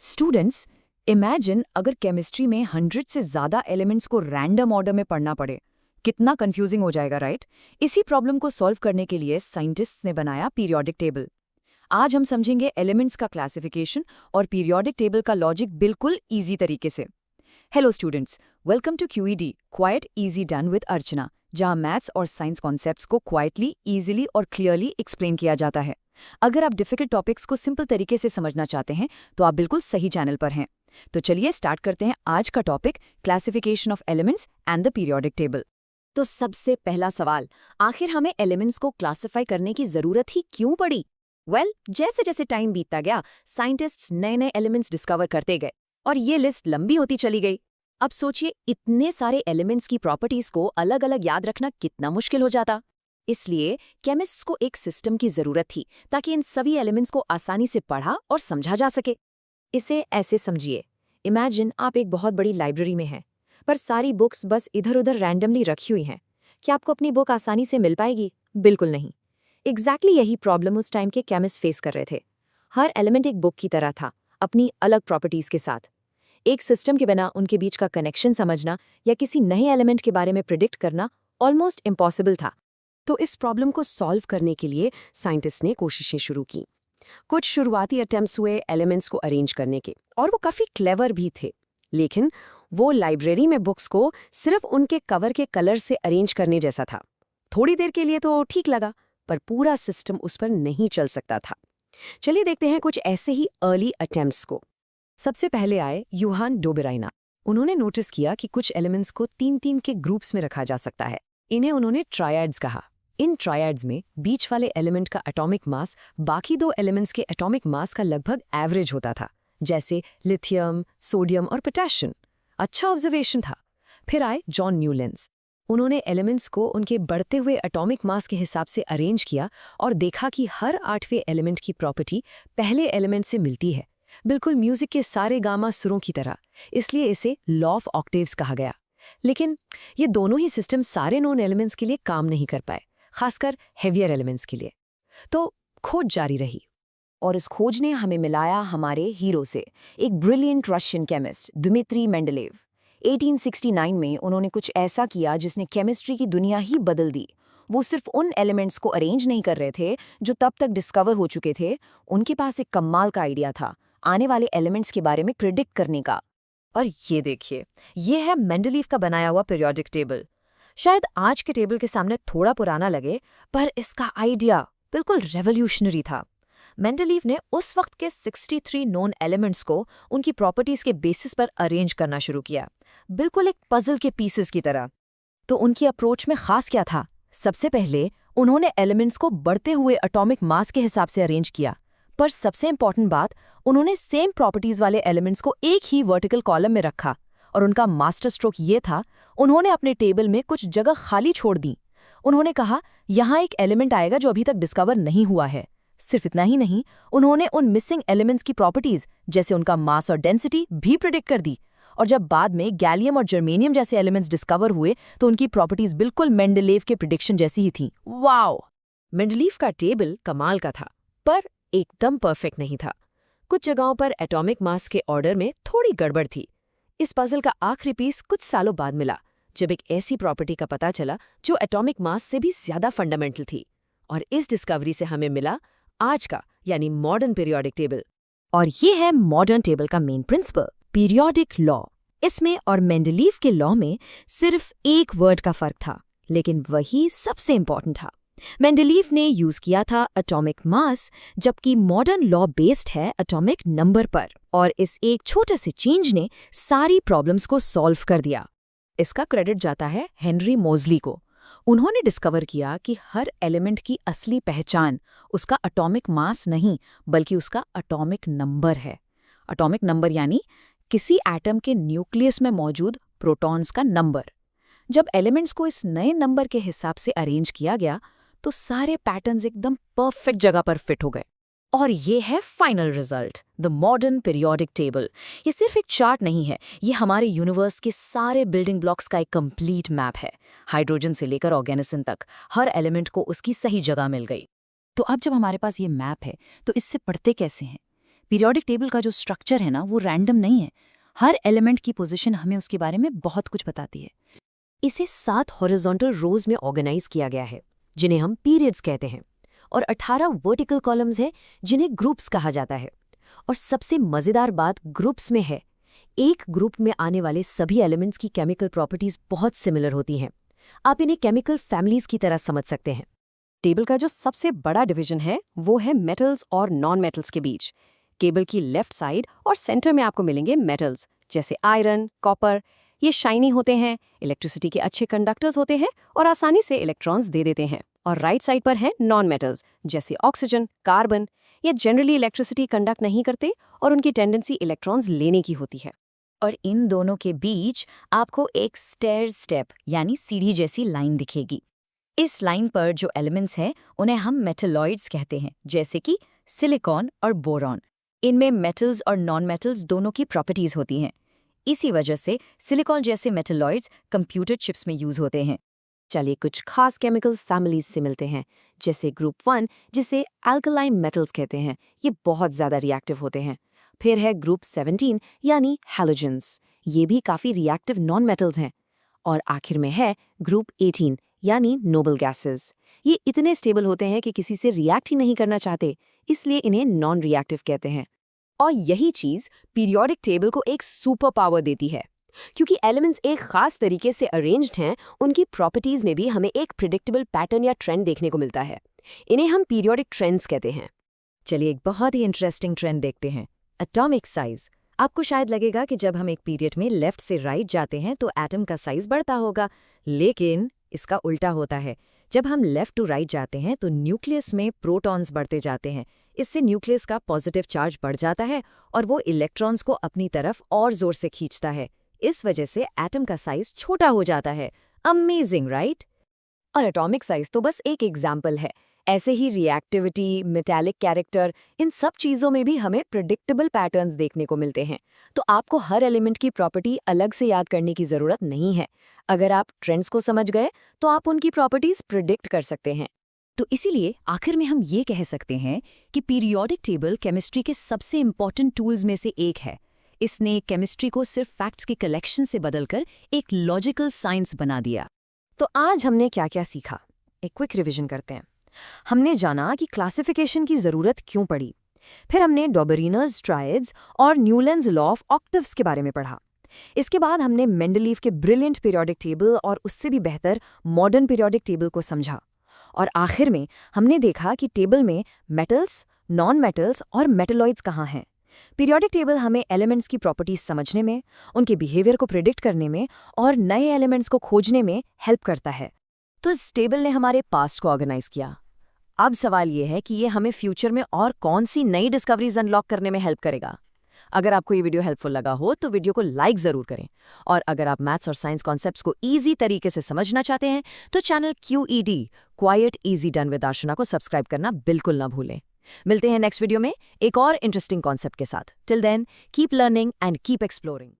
Students, imagine अगर chemistry में 100 से ज़्यादा एलिमेंट्स को रैंडम ऑर्डर में पढ़ना पड़े। कितना कंफ्यूजिंग हो जाएगा, राइट? इसी प्रॉब्लम को सॉल्व करने के लिए साइंटिस्ट्स ने बनाया पीरियोडिक टेबल। आज हम समझेंगे एलिमेंट्स का क्लासिफिकेशन और पीरियोडिक टेबल का लॉजिक बिल्कुल ईजी तरीके से। Hello students, welcome to QED quite easy done with Archana, जहां मैथ्स और साइंस कॉन्सेप्ट्स को क्वाइटली, ईजिली और क्लियरली एक्सप्लेन किया जाता है। अगर आप डिफिकल्ट टॉपिक्स को सिंपल तरीके से समझना चाहते हैं तो आप बिल्कुल सही चैनल पर हैं। तो चलिए स्टार्ट करते हैं आज का topic, classification of elements and the periodic table. तो सबसे पहला सवाल, आखिर हमें एलिमेंट्स को क्लासिफाई करने की जरूरत ही क्यों पड़ी? जैसे जैसे टाइम बीतता गया, साइंटिस्ट्स नए नए एलिमेंट्स डिस्कवर करते गए और ये लिस्ट लंबी होती चली गई। अब सोचिए, इतने सारे एलिमेंट्स की प्रॉपर्टीज को अलग अलग याद रखना कितना मुश्किल हो जाता। इसलिए केमिस्ट्स को एक सिस्टम की जरूरत थी ताकि इन सभी एलिमेंट्स को आसानी से पढ़ा और समझा जा सके। इसे ऐसे समझिए, इमेजिन आप एक बहुत बड़ी लाइब्रेरी में हैं, पर सारी बुक्स बस इधर उधर रैंडमली रखी हुई हैं। क्या आपको अपनी बुक आसानी से मिल पाएगी? बिल्कुल नहीं। एग्जैक्टली यही प्रॉब्लम उस टाइम के केमिस्ट फेस कर रहे थे। हर एलिमेंट एक बुक की तरह था, अपनी अलग प्रॉपर्टीज के साथ। एक सिस्टम के बिना उनके बीच का कनेक्शन समझना या किसी नए एलिमेंट के बारे में प्रिडिक्ट करना ऑलमोस्ट इम्पॉसिबल था। तो इस प्रॉब्लम को सॉल्व करने के लिए साइंटिस्ट ने कोशिशें शुरू की। कुछ शुरुआती अटेम्प्ट्स हुए एलिमेंट्स को अरेंज करने के, और वो काफ़ी क्लेवर भी थे। लेकिन वो लाइब्रेरी में बुक्स को सिर्फ उनके कवर के कलर से अरेंज करने जैसा था। थोड़ी देर के लिए तो ठीक लगा, पर पूरा सिस्टम उस पर नहीं चल सकता था। चलिए देखते हैं कुछ ऐसे ही अर्ली अटेम्प्ट्स को। सबसे पहले आए यूहान डोबेराइना। उन्होंने नोटिस किया कि कुछ एलिमेंट्स को 3-3 के ग्रुप्स में रखा जा सकता है। इन्हें उन्होंने ट्रायड्स कहा। इन ट्रायड्स में बीच वाले एलिमेंट का एटॉमिक मास बाकी दो एलिमेंट्स के एटॉमिक मास का लगभग एवरेज होता था, जैसे लिथियम, सोडियम और पोटेशियम। अच्छा ऑब्जर्वेशन था। फिर आए जॉन न्यूलैंड्स। उन्होंने एलिमेंट्स को उनके बढ़ते हुए एटॉमिक मास के हिसाब से अरेंज किया और देखा कि हर 8वें एलिमेंट की प्रॉपर्टी पहले एलिमेंट से मिलती है, बिल्कुल म्यूजिक के सारे गामा सुरों की तरह। इसलिए इसे लॉ ऑफ ऑक्टेव्स कहा गया। लेकिन ये दोनों ही सिस्टम सारे नोन एलिमेंट्स के लिए काम नहीं कर पाए, खासकर हेवियर एलिमेंट्स के लिए। तो खोज जारी रही, और इस खोज ने हमें मिलाया हमारे हीरो से, एक brilliant Russian chemist Dmitri Mendeleev. 1869 में उन्होंने कुछ ऐसा किया जिसने केमिस्ट्री की दुनिया ही बदल दी। वो सिर्फ उन एलिमेंट्स को अरेंज नहीं कर रहे थे जो तब तक डिस्कवर हो चुके थे, उनके पास एक कमाल का आइडिया था आने वाले एलिमेंट्स के बारे में प्रिडिक्ट करने का। और ये देखिए, ये है मेंडलीव का बनाया हुआ पीरियोडिक टेबल। शायद आज के टेबल के सामने थोड़ा पुराना लगे, पर इसका आइडिया बिल्कुल रेवोल्यूशनरी था। मेंडलीव ने उस वक्त के 63 नोन एलिमेंट्स को उनकी प्रॉपर्टीज के बेसिस पर अरेंज करना शुरू किया, बिल्कुल एक पजल के पीसेस की तरह। तो उनकी अप्रोच में खास क्या था? सबसे पहले उन्होंने एलिमेंट्स को बढ़ते हुए एटॉमिक मास के हिसाब से अरेंज किया, पर सबसे इंपॉर्टेंट बात, उन्होंने सेम प्रॉपर्टीज वाले एलिमेंट्स को एक ही वर्टिकल कॉलम में रखा। और उनका मास्टर स्ट्रोक ये था, उन्होंने अपने टेबल में कुछ जगह खाली छोड़ दी। उन्होंने कहा, यहाँ एक एलिमेंट आएगा जो अभी तक डिस्कवर नहीं हुआ है। सिर्फ इतना ही नहीं, उन्होंने उन मिसिंग एलिमेंट्स की प्रॉपर्टीज, जैसे उनका मास और डेंसिटी, भी प्रिडिक्ट कर दी। और जब बाद में गैलियम और जर्मेनियम जैसे एलिमेंट्स डिस्कवर हुए तो उनकी प्रॉपर्टीज बिल्कुल मेंडलीव के प्रिडिक्शन जैसी ही थी। वाओ! मेंडलीव का टेबल कमाल का था, पर एकदम परफेक्ट नहीं था। कुछ जगहों पर एटॉमिक मास के ऑर्डर में थोड़ी गड़बड़ थी। इस पजल का आखिरी पीस कुछ सालों बाद मिला, जब एक ऐसी प्रॉपर्टी का पता चला जो एटॉमिक मास से भी ज्यादा फंडामेंटल थी। और इस डिस्कवरी से हमें मिला आज का, यानी मॉडर्न पीरियोडिक टेबल। और ये है मॉडर्न टेबल का मेन प्रिंसिपल, पीरियोडिक लॉ। इसमें और मेंडलीव के लॉ में सिर्फ एक वर्ड का फर्क था, लेकिन वही सबसे इंपॉर्टेंट था। मेंडलीव ने यूज किया था एटॉमिक मास, जबकि मॉडर्न लॉ बेस्ड है एटॉमिक नंबर पर। और इस एक छोटे से चेंज ने सारी प्रॉब्लम्स को सॉल्व कर दिया। इसका क्रेडिट जाता है हेनरी मोज़ली को। उन्होंने डिस्कवर किया कि हर एलिमेंट की असली पहचान उसका एटॉमिक मास नहीं, बल्कि उसका एटॉमिक नंबर है। एटॉमिक नंबर यानी किसी एटम के न्यूक्लियस में मौजूद प्रोटॉन्स का नंबर। जब एलिमेंट्स को इस नए नंबर के हिसाब से अरेंज किया गया तो सारे पैटर्न्स एकदम परफेक्ट जगह पर फिट हो गए। और ये है final result, the modern periodic table. ये सिर्फ एक चार्ट नहीं है, ये हमारे यूनिवर्स के सारे बिल्डिंग ब्लॉक्स का एक कंप्लीट मैप है। हाइड्रोजन से लेकर ऑर्गेनिज्म तक हर एलिमेंट को उसकी सही जगह मिल गई। तो अब जब हमारे पास ये मैप है, तो इससे पढ़ते कैसे हैं? पीरियोडिक टेबल का जो स्ट्रक्चर है ना वो रैंडम नहीं है। हर एलिमेंट की पोजीशन हमें उसके बारे में बहुत कुछ बताती है। इसे 7 हॉरिजॉन्टल रोज में ऑर्गेनाइज किया गया है, जिन्हें हम पीरियड्स कहते हैं, और 18 वर्टिकल कॉलम्स हैं, जिन्हें ग्रुप्स कहा जाता है। और सबसे मजेदार बात ग्रुप्स में है, एक ग्रुप में आने वाले सभी एलिमेंट्स की केमिकल प्रॉपर्टीज बहुत सिमिलर होती हैं। आप इन्हें केमिकल फैमिलीज की तरह समझ सकते हैं। टेबल का जो सबसे बड़ा डिवीजन है वो है मेटल्स और नॉन मेटल्स के बीच। केबल की लेफ्ट साइड और सेंटर में आपको मिलेंगे मेटल्स, जैसे आयरन, कॉपर। ये शाइनी होते हैं, इलेक्ट्रिसिटी के अच्छे कंडक्टर्स होते हैं और आसानी से इलेक्ट्रॉन्स दे देते हैं। और राइट साइड पर हैं नॉन मेटल्स, जैसे ऑक्सीजन, कार्बन। ये जनरली इलेक्ट्रिसिटी कंडक्ट नहीं करते और उनकी टेंडेंसी इलेक्ट्रॉन्स लेने की होती है। और इन दोनों के बीच आपको एक स्टेयर स्टेप यानी सीढ़ी जैसी लाइन दिखेगी। इस लाइन पर जो एलिमेंट्स हैं उन्हें हम मेटलॉइड्स कहते हैं, जैसे कि सिलिकॉन और बोरॉन। इनमें मेटल्स और नॉन मेटल्स दोनों की प्रॉपर्टीज होती हैं। इसी वजह से सिलिकॉन जैसे मेटलॉइड्स कंप्यूटर चिप्स में यूज होते हैं। चलिए कुछ खास केमिकल फैमिलीज से मिलते हैं, जैसे ग्रुप 1, जिसे अल्कलाइन मेटल्स कहते हैं। ये बहुत ज़्यादा रिएक्टिव होते हैं। फिर है ग्रुप 17 यानी हैलोजेंस। ये भी काफ़ी रिएक्टिव नॉन मेटल्स हैं। और आखिर में है ग्रुप 18 यानी नोबल गैसेस। ये इतने स्टेबल होते हैं कि किसी से रिएक्ट ही नहीं करना चाहते, इसलिए इन्हें नॉन रिएक्टिव कहते हैं। और यही चीज़ पीरियोडिक टेबल को एक सुपर पावर देती है। क्योंकि एलिमेंट्स एक खास तरीके से अरेंज्ड हैं, उनकी प्रॉपर्टीज में भी हमें एक प्रिडिक्टेबल पैटर्न या ट्रेंड देखने को मिलता है। इन्हें हम पीरियोडिक ट्रेंड्स कहते हैं। चलिए एक बहुत ही इंटरेस्टिंग ट्रेंड देखते हैं, एटॉमिक साइज। आपको शायद लगेगा कि जब हम एक पीरियड में लेफ्ट से राइट जाते हैं तो एटम का साइज बढ़ता होगा, लेकिन इसका उल्टा होता है। जब हम लेफ्ट टू राइट जाते हैं तो न्यूक्लियस में प्रोटॉन्स बढ़ते जाते हैं। इससे न्यूक्लियस का पॉजिटिव चार्ज बढ़ जाता है और वो इलेक्ट्रॉन्स को अपनी तरफ और जोर से खींचता है। इस वजह से एटम का साइज छोटा हो जाता है। Amazing, right? और एटॉमिक साइज तो बस एक एग्जाम्पल है। ऐसे ही रिएक्टिविटी, मेटालिक कैरेक्टर, इन सब चीज़ों में भी हमें प्रिडिक्टेबल पैटर्न्स देखने को मिलते हैं। तो आपको हर एलिमेंट की प्रॉपर्टी अलग से याद करने की ज़रूरत नहीं है। अगर आप ट्रेंड्स को समझ गए तो आप उनकी प्रॉपर्टीज प्रिडिक्ट कर सकते हैं। तो इसीलिए आखिर में हम ये कह सकते हैं कि पीरियोडिक टेबल केमिस्ट्री के सबसे इम्पॉर्टेंट टूल्स में से एक है। इसने केमिस्ट्री को सिर्फ फैक्ट्स के कलेक्शन से बदलकर एक लॉजिकल साइंस बना दिया। तो आज हमने क्या क्या सीखा, एक क्विक रिवीजन करते हैं। हमने जाना कि क्लासिफिकेशन की ज़रूरत क्यों पड़ी। फिर हमने डॉबरिनर्स ट्रायड्स और न्यूलैंड्स लॉ ऑफ ऑक्टेव्स के बारे में पढ़ा। इसके बाद हमने मेंडलीव के ब्रिलियंट पीरियोडिक टेबल और उससे भी बेहतर मॉडर्न पीरियोडिक टेबल को समझा। और आखिर में हमने देखा कि टेबल में मेटल्स, नॉन मेटल्स और मेटलॉइड्स कहाँ हैं। पीरियोडिक टेबल हमें एलिमेंट्स की प्रॉपर्टीज समझने में, उनके बिहेवियर को प्रिडिक्ट करने में और नए एलिमेंट्स को खोजने में हेल्प करता है। तो इस टेबल ने हमारे पास्ट को ऑर्गेनाइज किया। अब सवाल ये है कि ये हमें फ्यूचर में और कौन सी नई डिस्कवरीज अनलॉक करने में हेल्प करेगा। अगर आपको ये वीडियो हेल्पफुल लगा हो तो वीडियो को लाइक ज़रूर करें। और अगर आप मैथ्स और साइंस कॉन्सेप्ट्स को ईजी तरीके से समझना चाहते हैं तो channel QED quite easy done with Archana को सब्सक्राइब करना बिल्कुल ना भूलें। मिलते हैं नेक्स्ट वीडियो में एक और इंटरेस्टिंग कॉन्सेप्ट के साथ। Till then keep learning and keep exploring.